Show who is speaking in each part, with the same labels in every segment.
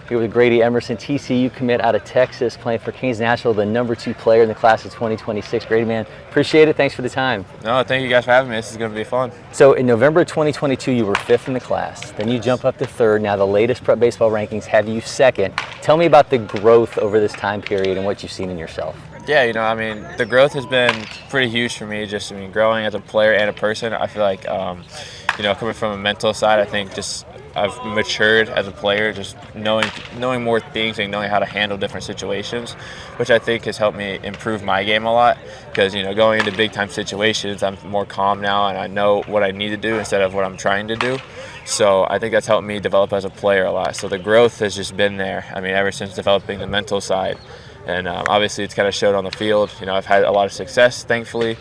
Speaker 1: here with Grady Emerson, TCU commit out of Texas, playing for Caines National, the #2 player in the class of 2026. Grady, man, appreciate it. Thanks for the time.
Speaker 2: No, thank you guys for having me. This is going to be fun.
Speaker 1: So in November 2022, you were 5th in the class. Then you jump up to 3rd. Now the latest prep baseball rankings have you 2nd. Tell me about the growth over this time period and what you've seen in yourself.
Speaker 2: Yeah, the growth has been pretty huge for me. Growing as a player and a person. I feel like, coming from a mental side, I think I've matured as a player, just knowing more things and knowing how to handle different situations, which I think has helped me improve my game a lot. Because going into big time situations, I'm more calm now and I know what I need to do instead of what I'm trying to do. So I think that's helped me develop as a player a lot. So the growth has just been there. Ever since developing the mental side. And obviously it's kind of showed on the field. I've had a lot of success, thankfully,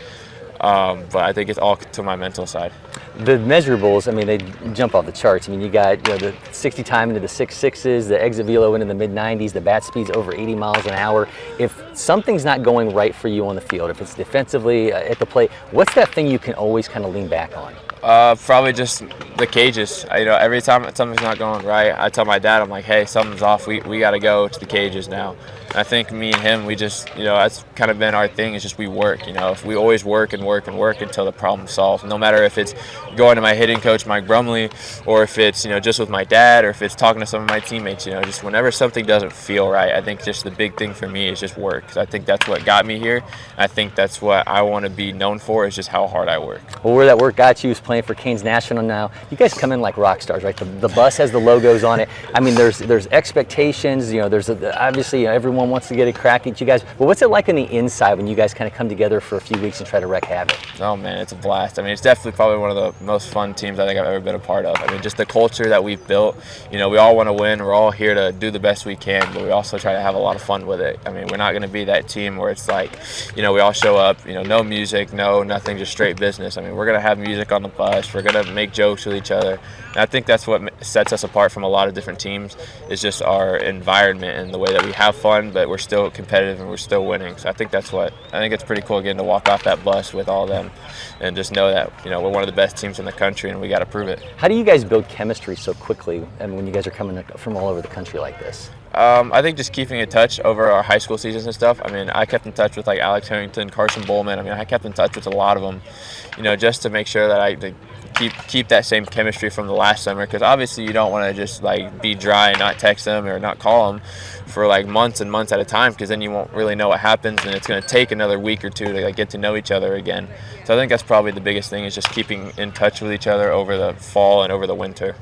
Speaker 2: but I think it's all to my mental side.
Speaker 1: The measurables, they jump off the charts. You got the 60 time into the 6.6s, the exit velo into the mid-90s, the bat speed's over 80 miles an hour. If something's not going right for you on the field, if it's defensively at the plate, what's that thing you can always kind of lean back on?
Speaker 2: Probably just the cages. Every time something's not going right, I tell my dad, I'm like, hey, something's off. We got to go to the cages now. And I think me and him, we just, that's kind of been our thing. It's just we work. If we always work and work and work until the problem's solved. No matter if it's going to my hitting coach, Mike Brumley, or if it's just with my dad, or if it's talking to some of my teammates. Just whenever something doesn't feel right, I think just the big thing for me is just work. Because I think that's what got me here. I think that's what I want to be known for, is just how hard I work.
Speaker 1: Well, where that work got you is playing for Caines National now. You guys come in like rock stars, right? The bus has the logos on it. There's expectations. There's obviously everyone wants to get a crack at you guys. But what's it like on the inside when you guys kind of come together for a few weeks and try to wreak havoc?
Speaker 2: Oh man, it's a blast. It's definitely probably one of the most fun teams I think I've ever been a part of. Just the culture that we've built. We all want to win. We're all here to do the best we can, but we also try to have a lot of fun with it. We're not going to be that team where it's like, we all show up, no music, nothing, just straight business. We're going to have music on the bus. We're going to make jokes with each other. And I think that's what sets us apart from a lot of different teams, is just our environment and the way that we have fun, but we're still competitive and we're still winning. So I think it's pretty cool getting to walk off that bus with all of them and just know that, we're one of the best teams in the country and we got to prove it.
Speaker 1: How do you guys build chemistry so quickly when you guys are coming from all over the country like this?
Speaker 2: I think just keeping in touch over our high school seasons and stuff. I kept in touch with like Alex Harrington, Carson Bowman. I kept in touch with a lot of them, just to make sure that I keep that same chemistry from the last summer, because obviously you don't want to just like be dry and not text them or not call them for like months and months at a time, because then you won't really know what happens and it's going to take another week or two to get to know each other again. So I think that's probably the biggest thing, is just keeping in touch with each other over the fall and over the winter.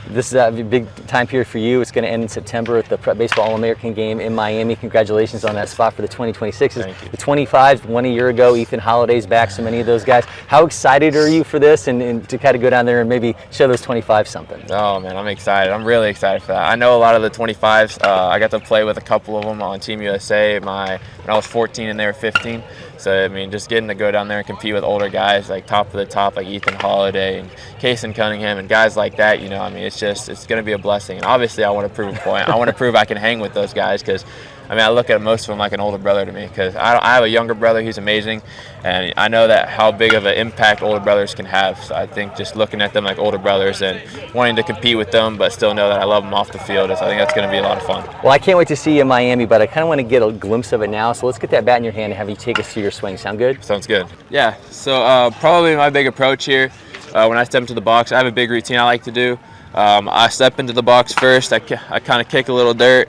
Speaker 1: This is a big time period for you. It's going to end in September at the Prep Baseball All-American game in Miami. Congratulations on that spot for the 2026s. The 25s, one a year ago. Ethan Holliday's back, so many of those guys. How excited are you for this and to kind of go down there and maybe show those 25s something?
Speaker 2: Oh, man, I'm excited. I'm really excited for that. I know a lot of the 25s. I got to play with a couple of them on Team USA when I was 14 and they were 15. So, just getting to go down there and compete with older guys, like top of the top, like Ethan Holliday and Cason Cunningham and guys like that, it's going to be a blessing. And obviously I want to prove a point. I want to prove I can hang with those guys, because I look at most of them like an older brother to me, because I have a younger brother. He's amazing, and I know that how big of an impact older brothers can have. So I think just looking at them like older brothers and wanting to compete with them, but still know that I love them off the field, I think that's going to be a lot of fun.
Speaker 1: Well, I can't wait to see you in Miami, but I kind of want to get a glimpse of it now. So let's get that bat in your hand and have you take us through your swing. Sound good?
Speaker 2: Sounds good. Yeah, so probably my big approach here, when I step into the box, I have a big routine I like to do. I step into the box first. I kind of kick a little dirt.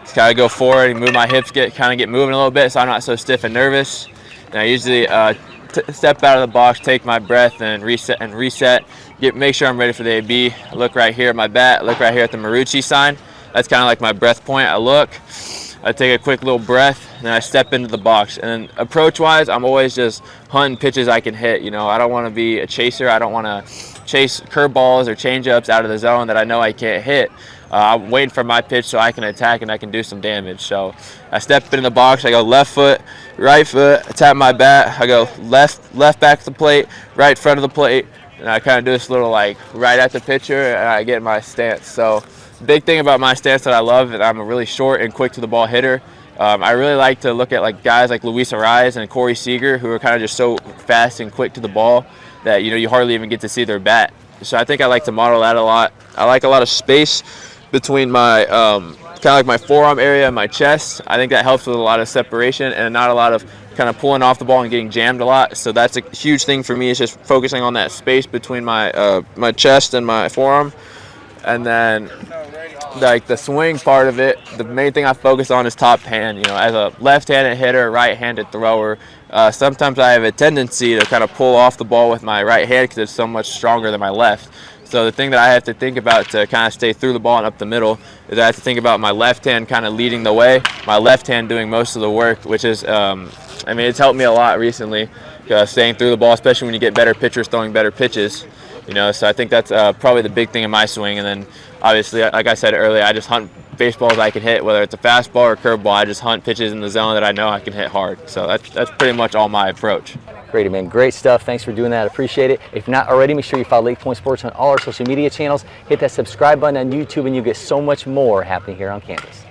Speaker 2: Just kind of go forward and move my hips, get moving a little bit, so I'm not so stiff and nervous. And I usually step out of the box, take my breath, and reset. Make sure I'm ready for the AB. I look right here at my bat. Look right here at the Marucci sign. That's kind of like my breath point. I look. I take a quick little breath, and then I step into the box. And then approach-wise, I'm always just hunting pitches I can hit. I don't want to be a chaser. I don't want to chase curveballs or change-ups out of the zone that I know I can't hit. I'm waiting for my pitch so I can attack and I can do some damage. So I step into the box. I go left foot, right foot. I tap my bat. I go left back to the plate, right front of the plate, and I kind of do this little right at the pitcher, and I get my stance. So big thing about my stance that I love is I'm a really short and quick to the ball hitter. I really like to look at guys like Luis Arraez and Corey Seager, who are kind of just so fast and quick to the ball that you hardly even get to see their bat. So I think I like to model that a lot. I like a lot of space between my kind of like my forearm area and my chest. I think that helps with a lot of separation and not a lot of kind of pulling off the ball and getting jammed a lot. So that's a huge thing for me, is just focusing on that space between my my chest and my forearm. And then like the swing part of it, the main thing I focus on is top hand. You know, as a left-handed hitter, right-handed thrower, sometimes I have a tendency to kind of pull off the ball with my right hand because it's so much stronger than my left. So the thing that I have to think about to kind of stay through the ball and up the middle is I have to think about my left hand kind of leading the way, my left hand doing most of the work, which is, I mean, it's helped me a lot recently, staying through the ball, especially when you get better pitchers throwing better pitches. You know, so I think that's probably the big thing in my swing. And then obviously, like I said earlier, I just hunt baseballs I can hit, whether it's a fastball or a curveball. I just hunt pitches in the zone that I know I can hit hard. So that's pretty much all my approach.
Speaker 1: Grady, man, great stuff. Thanks for doing that. I appreciate it. If not already, make sure you follow LakePoint Sports on all our social media channels. Hit that subscribe button on YouTube, and you get so much more happening here on campus.